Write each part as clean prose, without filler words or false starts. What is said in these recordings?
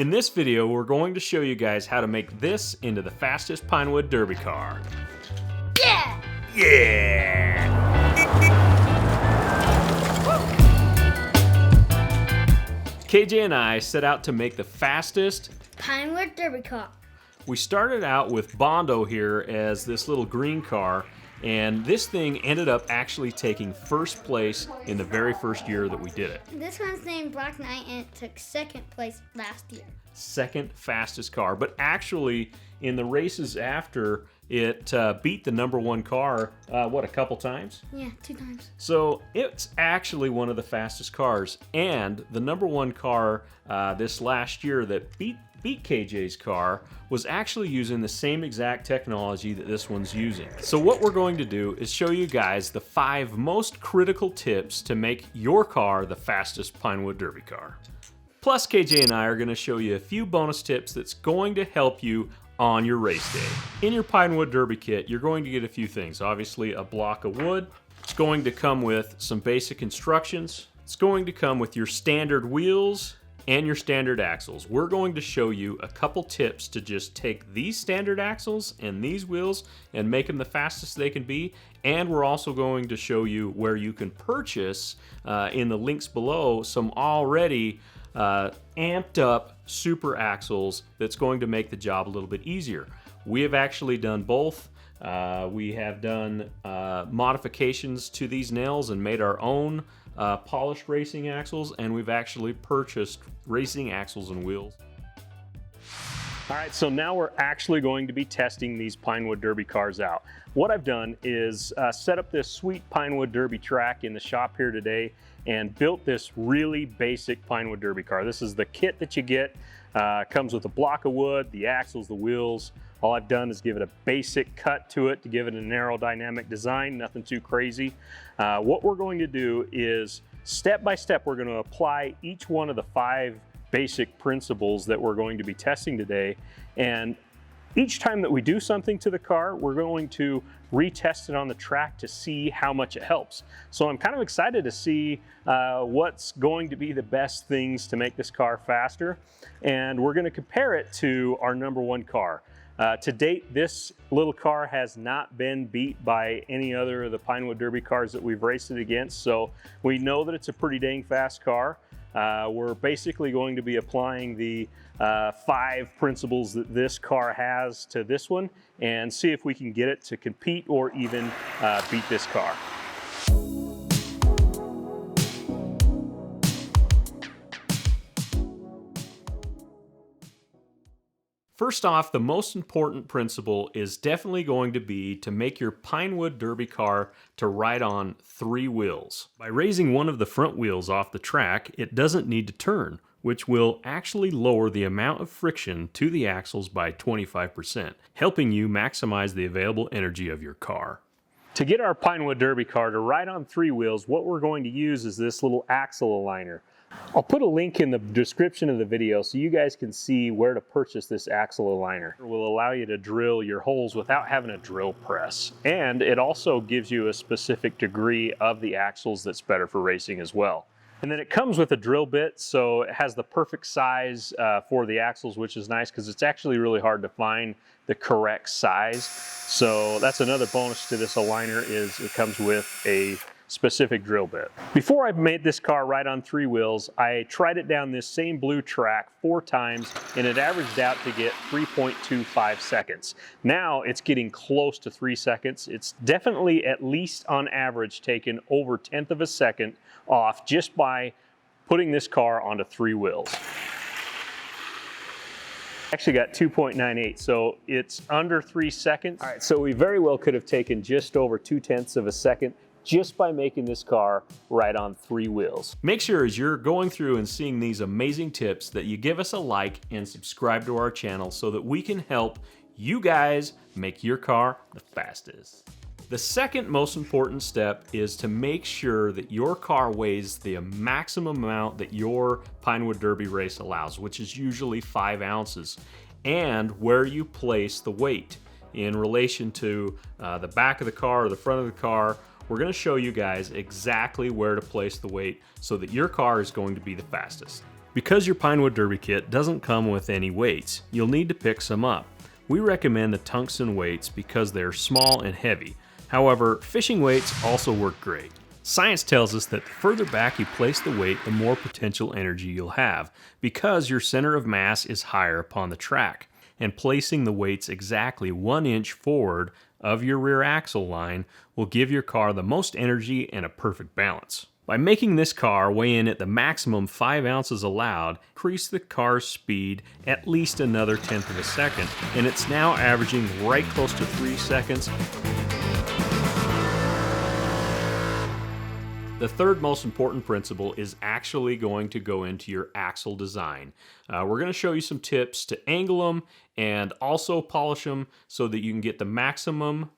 In this video, we're going to show you guys how to make this into the fastest Pinewood Derby car. Yeah! Yeah! KJ and I set out to make the fastest Pinewood Derby car. We started out with Bondo here as this little green car, and this thing ended up actually taking first place in the very first year that we did it. This one's named Black Knight, and it took second place last year. Second fastest car, but actually in the races after, it beat the #1 car, a couple times? Yeah, 2 times. So it's actually one of the fastest cars, and the #1 car this last year that beat KJ's car was actually using the same exact technology that this one's using. So what we're going to do is show you guys the 5 most critical tips to make your car the fastest Pinewood Derby car. Plus, KJ and I are going to show you a few bonus tips that's going to help you on your race day. In your Pinewood Derby kit, you're going to get a few things. Obviously, a block of wood. It's going to come with some basic instructions. It's going to come with your standard wheels and your standard axles. We're going to show you a couple tips to just take these standard axles and these wheels and make them the fastest they can be. And we're also going to show you where you can purchase, in the links below, some already amped up super axles that's going to make the job a little bit easier. We have actually done both. We have done modifications to these nails and made our own polished racing axles, and we've actually purchased racing axles and wheels. All right, so now we're actually going to be testing these Pinewood Derby cars out. What I've done is set up this sweet Pinewood Derby track in the shop here today and built this really basic Pinewood Derby car. This is the kit that you get. Comes with a block of wood, the axles, the wheels. All I've done is give it a basic cut to it to give it an aerodynamic design, nothing too crazy. What we're going to do is step by step, we're going to apply each one of the 5 basic principles that we're going to be testing today. And each time that we do something to the car, we're going to retest it on the track to see how much it helps. So I'm kind of excited to see what's going to be the best things to make this car faster. And we're going to compare it to our #1 car. To date, this little car has not been beat by any other of the Pinewood Derby cars that we've raced it against. So we know that it's a pretty dang fast car. We're basically going to be applying the 5 principles that this car has to this one and see if we can get it to compete or even beat this car. First off, the most important principle is definitely going to be to make your Pinewood Derby car to ride on 3 wheels. By raising one of the front wheels off the track, it doesn't need to turn, which will actually lower the amount of friction to the axles by 25%, helping you maximize the available energy of your car. To get our Pinewood Derby car to ride on 3 wheels, what we're going to use is this little axle aligner. I'll put a link in the description of the video so you guys can see where to purchase this axle aligner. It will allow you to drill your holes without having a drill press. And it also gives you a specific degree of the axles that's better for racing as well. And then it comes with a drill bit, so it has the perfect size for the axles, which is nice because it's actually really hard to find the correct size. So that's another bonus to this aligner, is it comes with a specific drill bit. Before I made this car ride on 3 wheels, I tried it down this same blue track 4 times, and it averaged out to get 3.25 seconds. Now it's getting close to 3 seconds. It's definitely, at least on average, taken over 1/10 of a second off just by putting this car onto 3 wheels. Actually got 2.98, so it's under 3 seconds. All right, so we very well could have taken just over 2/10 of a second just by making this car ride on 3 wheels. Make sure as you're going through and seeing these amazing tips that you give us a like and subscribe to our channel so that we can help you guys make your car the fastest. The second most important step is to make sure that your car weighs the maximum amount that your Pinewood Derby race allows, which is usually 5 ounces, and where you place the weight in relation to the back of the car or the front of the car. We're going to show you guys exactly where to place the weight so that your car is going to be the fastest. Because your Pinewood Derby kit doesn't come with any weights, you'll need to pick some up. We recommend the tungsten weights because they're small and heavy. However, fishing weights also work great. Science tells us that the further back you place the weight, the more potential energy you'll have, because your center of mass is higher upon the track, and placing the weights exactly 1 inch forward of your rear axle line will give your car the most energy and a perfect balance. By making this car weigh in at the maximum 5 ounces allowed, increase the car's speed at least another 1/10 of a second, and it's now averaging right close to 3 seconds. The third most important principle is actually going to go into your axle design. We're going to show you some tips to angle them and also polish them so that you can get the maximum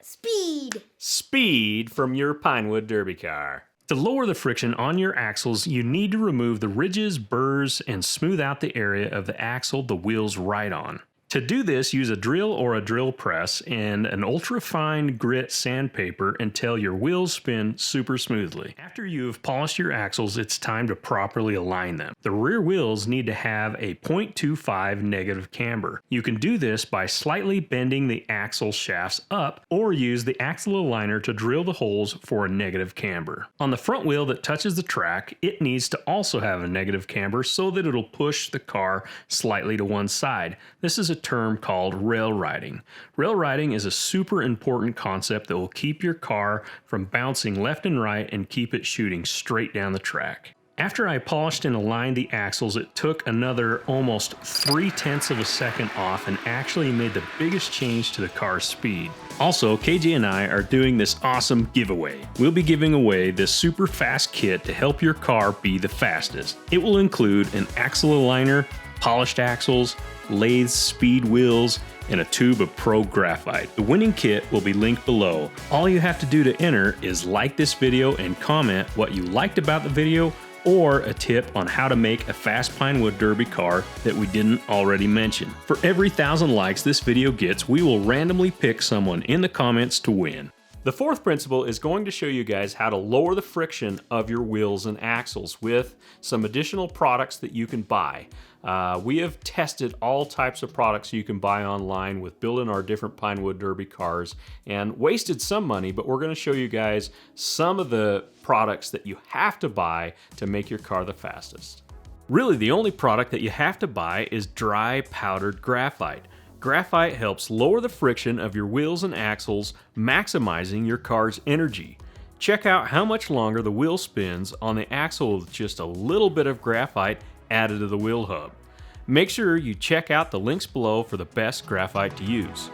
speed from your Pinewood Derby car. To lower the friction on your axles, you need to remove the ridges, burrs, and smooth out the area of the axle the wheels ride on. To do this, use a drill or a drill press and an ultra-fine grit sandpaper until your wheels spin super smoothly. After you've polished your axles, it's time to properly align them. The rear wheels need to have a 0.25 negative camber. You can do this by slightly bending the axle shafts up or use the axle aligner to drill the holes for a negative camber. On the front wheel that touches the track, it needs to also have a negative camber so that it'll push the car slightly to one side. This is a term called rail riding. Rail riding is a super important concept that will keep your car from bouncing left and right and keep it shooting straight down the track. After I polished and aligned the axles, it took another almost 3/10 of a second off and actually made the biggest change to the car's speed. Also, KJ and I are doing this awesome giveaway. We'll be giving away this super fast kit to help your car be the fastest. It will include an axle aligner, polished axles, lathe speed wheels, and a tube of Pro Graphite. The winning kit will be linked below. All you have to do to enter is like this video and comment what you liked about the video or a tip on how to make a fast Pinewood Derby car that we didn't already mention. For every 1,000 likes this video gets, we will randomly pick someone in the comments to win. The fourth principle is going to show you guys how to lower the friction of your wheels and axles with some additional products that you can buy. We have tested all types of products you can buy online with building our different Pinewood Derby cars and wasted some money, but we're going to show you guys some of the products that you have to buy to make your car the fastest. Really, the only product that you have to buy is dry powdered graphite. Graphite helps lower the friction of your wheels and axles, maximizing your car's energy. Check out how much longer the wheel spins on the axle with just a little bit of graphite added to the wheel hub. Make sure you check out the links below for the best graphite to use.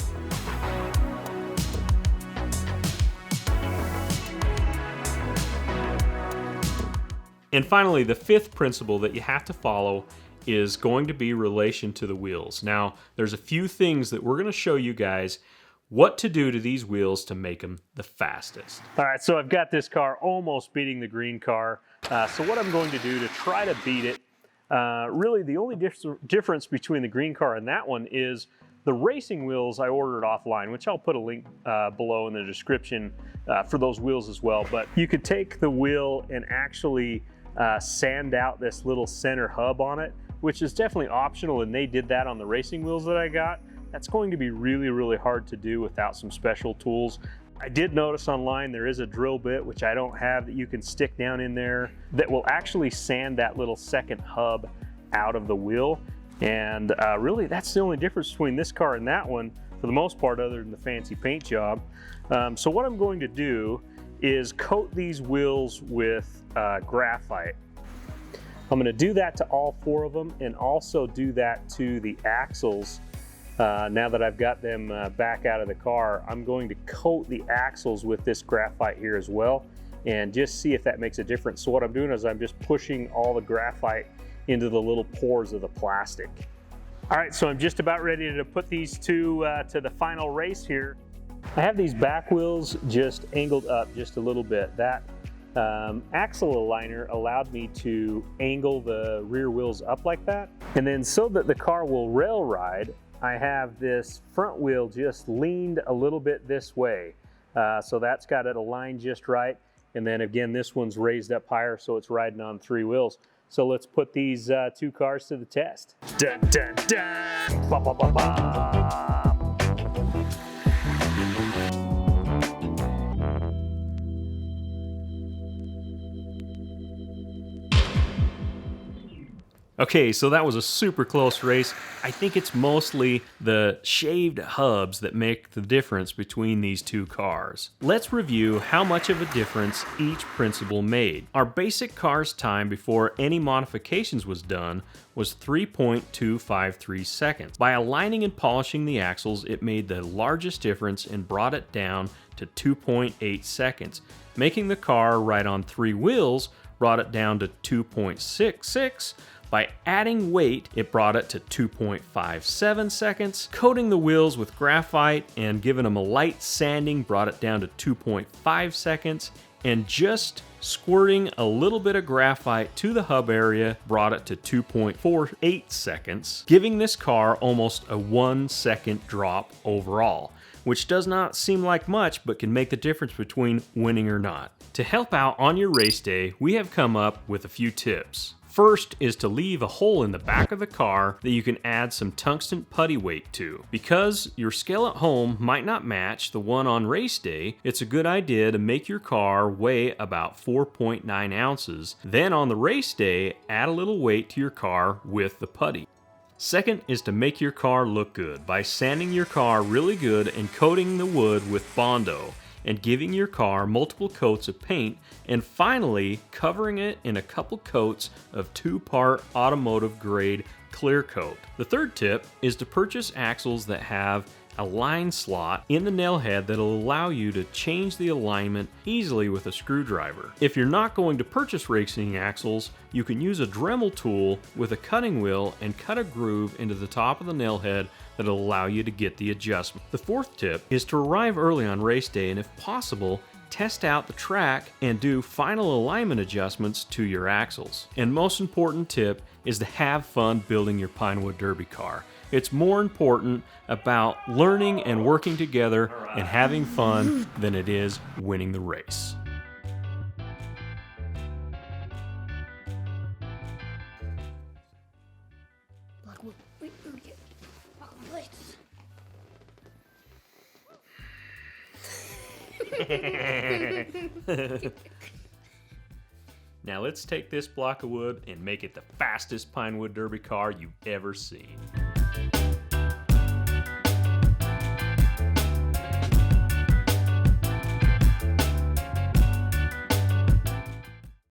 And finally, the fifth principle that you have to follow is going to be relation to the wheels. Now, there's a few things that we're going to show you guys what to do to these wheels to make them the fastest. All right, so I've got this car almost beating the green car. So what I'm going to do to try to beat it, really the only difference between the green car and that one is the racing wheels I ordered offline, which I'll put a link below in the description for those wheels as well. But you could take the wheel and actually sand out this little center hub on it, which is definitely optional, and they did that on the racing wheels that I got. That's going to be really, really hard to do without some special tools. I did notice online there is a drill bit, which I don't have, that you can stick down in there that will actually sand that little second hub out of the wheel. And really, that's the only difference between this car and that one, for the most part, other than the fancy paint job. So what I'm going to do is coat these wheels with graphite. I'm going to do that to all four of them, and also do that to the axles. Now that I've got them back out of the car, I'm going to coat the axles with this graphite here as well, and just see if that makes a difference. So what I'm doing is I'm just pushing all the graphite into the little pores of the plastic. All right, so I'm just about ready to put these two to the final race here. I have these back wheels just angled up just a little bit. That axle aligner allowed me to angle the rear wheels up like that. And then so that the car will rail ride, I have this front wheel just leaned a little bit this way. So that's got it aligned just right. And then again, this one's raised up higher, so it's riding on 3 wheels. So let's put these 2 cars to the test. Dun, dun, dun. Ba, ba, ba, ba. Okay, so that was a super close race. I think it's mostly the shaved hubs that make the difference between these 2 cars. Let's review how much of a difference each principle made. Our basic car's time before any modifications was done was 3.253 seconds. By aligning and polishing the axles, it made the largest difference and brought it down to 2.8 seconds. Making the car ride on 3 wheels brought it down to 2.66. By adding weight, it brought it to 2.57 seconds. Coating the wheels with graphite and giving them a light sanding brought it down to 2.5 seconds. And just squirting a little bit of graphite to the hub area brought it to 2.48 seconds, giving this car almost a 1-second drop overall, which does not seem like much, but can make the difference between winning or not. To help out on your race day, we have come up with a few tips. First is to leave a hole in the back of the car that you can add some tungsten putty weight to. Because your scale at home might not match the one on race day, it's a good idea to make your car weigh about 4.9 ounces. Then on the race day, add a little weight to your car with the putty. Second is to make your car look good by sanding your car really good and coating the wood with Bondo, and giving your car multiple coats of paint, and finally covering it in a couple coats of 2-part automotive grade clear coat. The third tip is to purchase axles that have a line slot in the nail head that'll allow you to change the alignment easily with a screwdriver. If you're not going to purchase racing axles, you can use a Dremel tool with a cutting wheel and cut a groove into the top of the nail head that'll allow you to get the adjustment. The fourth tip is to arrive early on race day and, if possible, test out the track and do final alignment adjustments to your axles. And most important tip is to have fun building your Pinewood Derby car. It's more important about learning and working together and having fun than it is winning the race. Now let's take this block of wood and make it the fastest Pinewood Derby car you've ever seen.